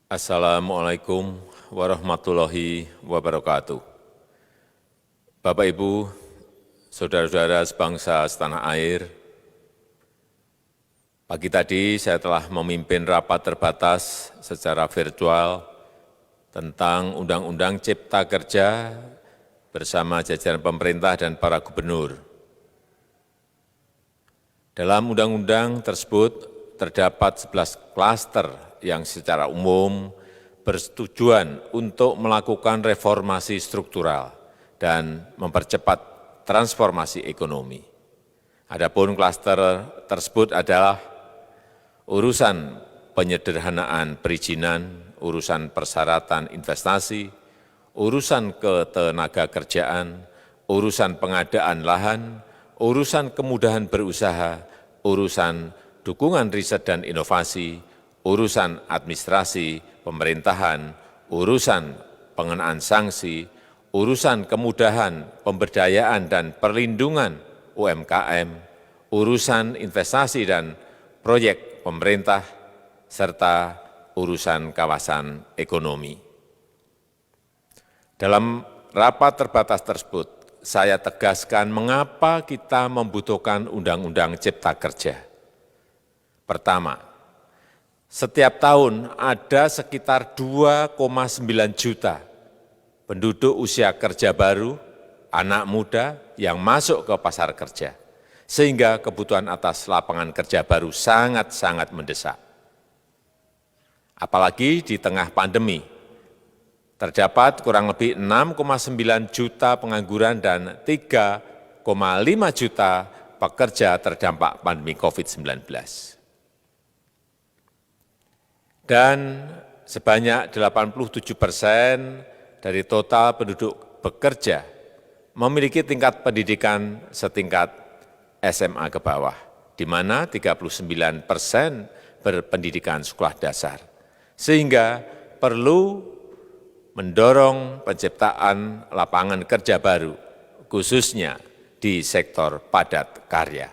Assalamualaikum warahmatullahi wabarakatuh. Bapak, Ibu, saudara-saudara sebangsa setanah air, pagi tadi saya telah memimpin rapat terbatas secara virtual tentang Undang-Undang Cipta Kerja bersama jajaran pemerintah dan para gubernur. Dalam undang-undang tersebut terdapat 11 klaster yang secara umum bertujuan untuk melakukan reformasi struktural dan mempercepat transformasi ekonomi. Adapun klaster tersebut adalah urusan penyederhanaan perizinan, urusan persyaratan investasi, urusan ketenagakerjaan, urusan pengadaan lahan, urusan kemudahan berusaha, urusan dukungan riset dan inovasi, urusan administrasi pemerintahan, urusan pengenaan sanksi, urusan kemudahan pemberdayaan dan perlindungan UMKM, urusan investasi dan proyek pemerintah, serta urusan kawasan ekonomi. Dalam rapat terbatas tersebut, saya tegaskan mengapa kita membutuhkan Undang-Undang Cipta Kerja. Pertama, setiap tahun ada sekitar 2,9 juta penduduk usia kerja baru, anak muda yang masuk ke pasar kerja, sehingga kebutuhan atas lapangan kerja baru sangat-sangat mendesak. Apalagi di tengah pandemi, terdapat kurang lebih 6,9 juta pengangguran dan 3,5 juta pekerja terdampak pandemi COVID-19. Dan sebanyak 87% dari total penduduk bekerja memiliki tingkat pendidikan setingkat SMA ke bawah, di mana 39% berpendidikan sekolah dasar. Sehingga perlu mendorong penciptaan lapangan kerja baru, khususnya di sektor padat karya.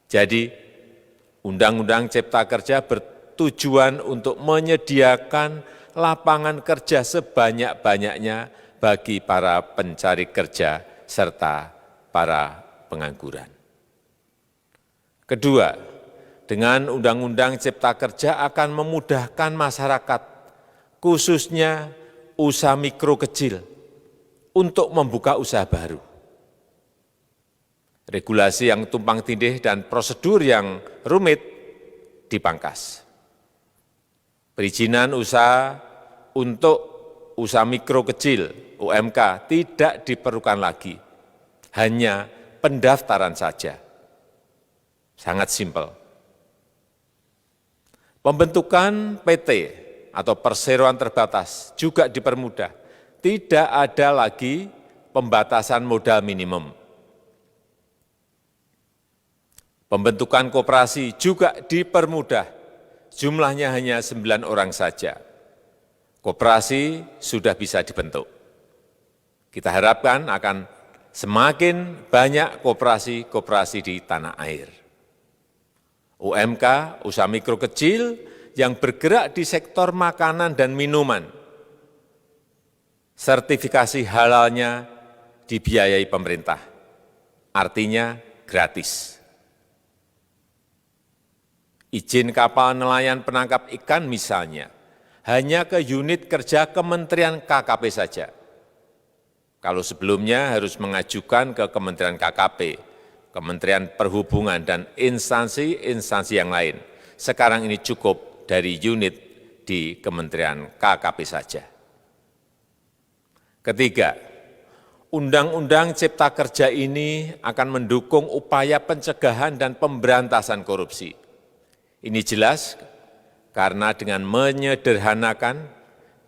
Jadi, Undang-Undang Cipta Kerja bertujuan untuk menyediakan lapangan kerja sebanyak-banyaknya bagi para pencari kerja serta para pengangguran. Kedua, dengan Undang-Undang Cipta Kerja akan memudahkan masyarakat, khususnya usaha mikro kecil, untuk membuka usaha baru. Regulasi yang tumpang tindih dan prosedur yang rumit dipangkas. Perizinan usaha untuk usaha mikro kecil (UMK) tidak diperlukan lagi, hanya pendaftaran saja. Sangat simpel. Pembentukan PT atau perseroan terbatas juga dipermudah. Tidak ada lagi pembatasan modal minimum. Pembentukan koperasi juga dipermudah. Jumlahnya hanya 9 orang saja. Koperasi sudah bisa dibentuk. Kita harapkan akan semakin banyak koperasi-koperasi di tanah air. UMK, usaha mikro kecil yang bergerak di sektor makanan dan minuman, sertifikasi halalnya dibiayai pemerintah, artinya gratis. Izin kapal nelayan penangkap ikan misalnya, hanya ke unit kerja Kementerian KKP saja. Kalau sebelumnya harus mengajukan ke Kementerian KKP, Kementerian Perhubungan, dan instansi-instansi yang lain. Sekarang ini cukup dari unit di Kementerian KKP saja. Ketiga, Undang-Undang Cipta Kerja ini akan mendukung upaya pencegahan dan pemberantasan korupsi. Ini jelas karena dengan menyederhanakan,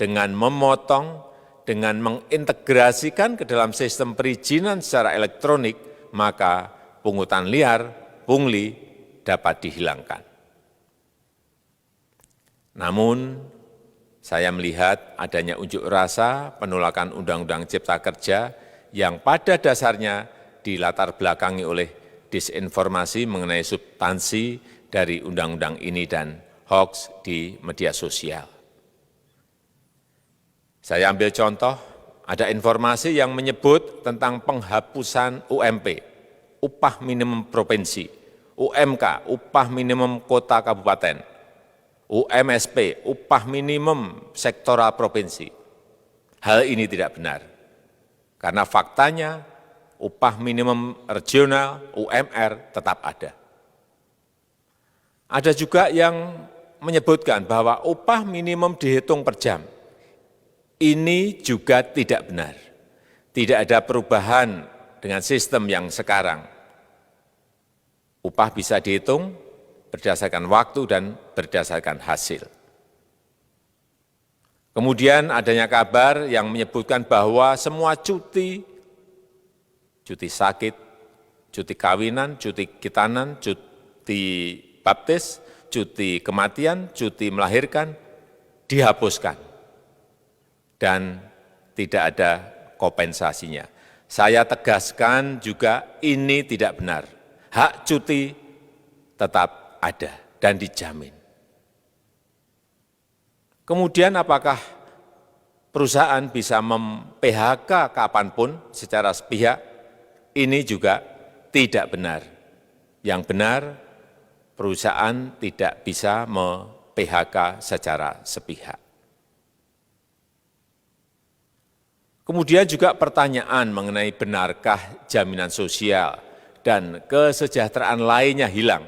dengan memotong, dengan mengintegrasikan ke dalam sistem perizinan secara elektronik, maka pungutan liar, pungli dapat dihilangkan. Namun, saya melihat adanya unjuk rasa penolakan Undang-Undang Cipta Kerja yang pada dasarnya dilatar belakangi oleh disinformasi mengenai substansi dari undang-undang ini dan hoax di media sosial. Saya ambil contoh, ada informasi yang menyebut tentang penghapusan UMP, upah minimum provinsi, UMK, upah minimum kota kabupaten, UMSP, upah minimum sektoral provinsi. Hal ini tidak benar, karena faktanya upah minimum regional, UMR, tetap ada. Ada juga yang menyebutkan bahwa upah minimum dihitung per jam. Ini juga tidak benar. Tidak ada perubahan dengan sistem yang sekarang. Upah bisa dihitung berdasarkan waktu dan berdasarkan hasil. Kemudian adanya kabar yang menyebutkan bahwa semua cuti sakit, cuti kawinan, cuti khitanan, cuti baptis, cuti kematian, cuti melahirkan, dihapuskan. Dan tidak ada kompensasinya. Saya tegaskan juga ini tidak benar. Hak cuti tetap ada dan dijamin. Kemudian apakah perusahaan bisa mem-PHK kapanpun secara sepihak? Ini juga tidak benar. Yang benar, perusahaan tidak bisa me-PHK secara sepihak. Kemudian juga pertanyaan mengenai benarkah jaminan sosial dan kesejahteraan lainnya hilang.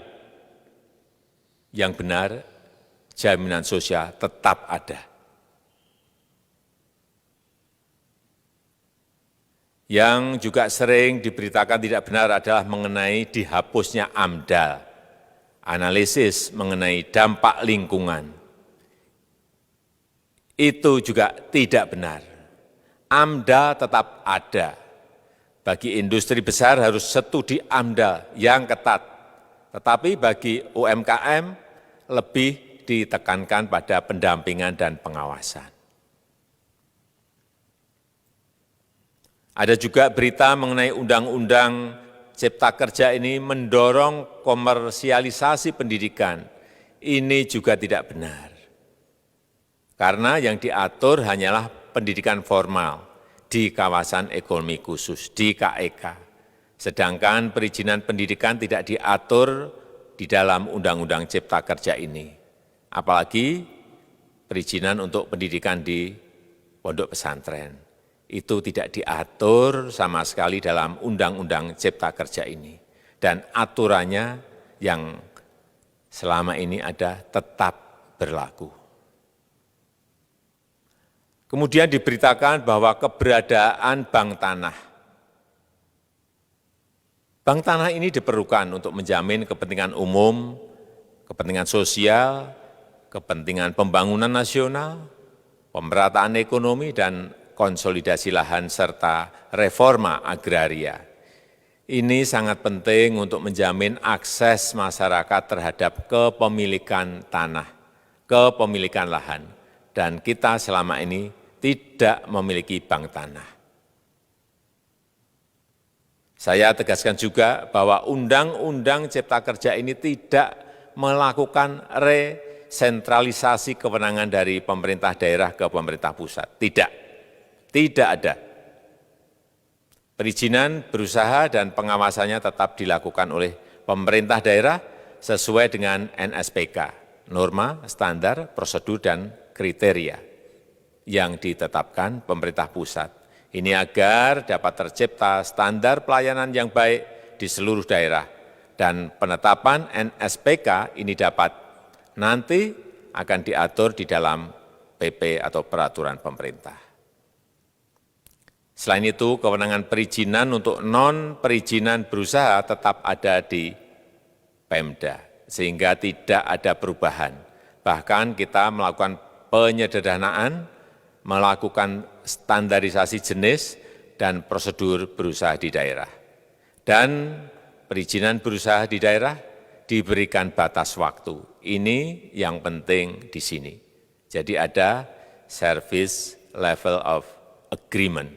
Yang benar, jaminan sosial tetap ada. Yang juga sering diberitakan tidak benar adalah mengenai dihapusnya AMDAL, analisis mengenai dampak lingkungan. Itu juga tidak benar. AMDAL tetap ada. Bagi industri besar harus studi AMDAL yang ketat. Tetapi bagi UMKM lebih ditekankan pada pendampingan dan pengawasan. Ada juga berita mengenai Undang-Undang Cipta Kerja ini mendorong komersialisasi pendidikan. Ini juga tidak benar. Karena yang diatur hanyalah pendidikan formal di kawasan ekonomi khusus, di KEK. Sedangkan perizinan pendidikan tidak diatur di dalam Undang-Undang Cipta Kerja ini. Apalagi perizinan untuk pendidikan di pondok pesantren. Itu tidak diatur sama sekali dalam Undang-Undang Cipta Kerja ini. Dan aturannya yang selama ini ada tetap berlaku. Kemudian diberitakan bahwa keberadaan bank tanah. Bank tanah ini diperlukan untuk menjamin kepentingan umum, kepentingan sosial, kepentingan pembangunan nasional, pemerataan ekonomi, dan konsolidasi lahan serta reforma agraria. Ini sangat penting untuk menjamin akses masyarakat terhadap kepemilikan tanah, kepemilikan lahan, dan kita selama ini tidak memiliki bank tanah. Saya tegaskan juga bahwa Undang-Undang Cipta Kerja ini tidak melakukan resentralisasi kewenangan dari pemerintah daerah ke pemerintah pusat. Tidak ada. Perizinan berusaha dan pengawasannya tetap dilakukan oleh pemerintah daerah sesuai dengan NSPK, norma, standar, prosedur, dan kriteria yang ditetapkan pemerintah pusat. Ini agar dapat tercipta standar pelayanan yang baik di seluruh daerah. Dan penetapan NSPK ini dapat nanti akan diatur di dalam PP atau peraturan pemerintah. Selain itu, kewenangan perizinan untuk non-perizinan berusaha tetap ada di Pemda, sehingga tidak ada perubahan. Bahkan kita melakukan penyederhanaan, melakukan standarisasi jenis dan prosedur berusaha di daerah. Dan perizinan berusaha di daerah diberikan batas waktu. Ini yang penting di sini. Jadi ada service level of agreement.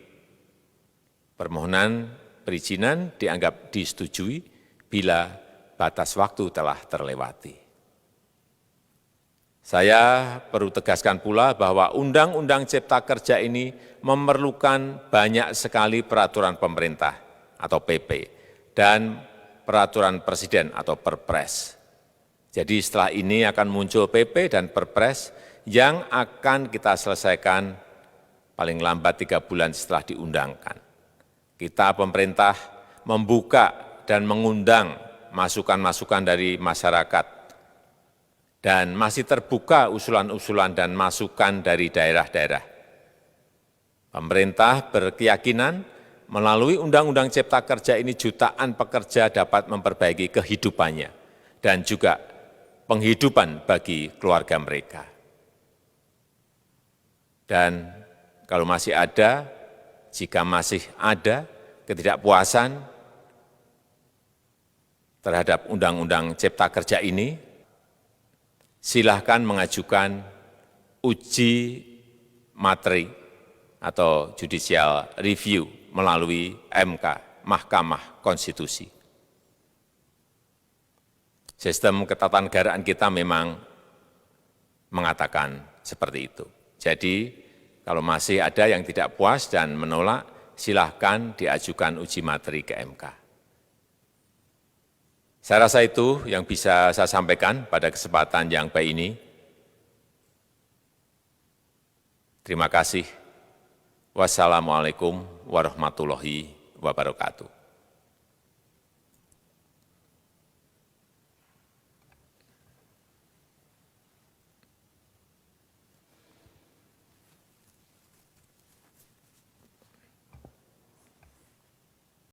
Permohonan perizinan dianggap disetujui bila batas waktu telah terlewati. Saya perlu tegaskan pula bahwa Undang-Undang Cipta Kerja ini memerlukan banyak sekali peraturan pemerintah atau PP dan peraturan presiden atau Perpres. Jadi setelah ini akan muncul PP dan Perpres yang akan kita selesaikan paling lambat 3 bulan setelah diundangkan. Kita pemerintah membuka dan mengundang masukan-masukan dari masyarakat dan masih terbuka usulan-usulan dan masukan dari daerah-daerah. Pemerintah berkeyakinan melalui Undang-Undang Cipta Kerja ini jutaan pekerja dapat memperbaiki kehidupannya dan juga penghidupan bagi keluarga mereka. Dan kalau masih ada, jika masih ada ketidakpuasan terhadap Undang-Undang Cipta Kerja ini, silahkan mengajukan uji materi atau judicial review melalui MK, Mahkamah Konstitusi. Sistem ketatanegaraan kita memang mengatakan seperti itu. Jadi, kalau masih ada yang tidak puas dan menolak, silahkan diajukan uji materi ke MK. Saya rasa itu yang bisa saya sampaikan pada kesempatan yang baik ini. Terima kasih. Wassalamualaikum warahmatullahi wabarakatuh.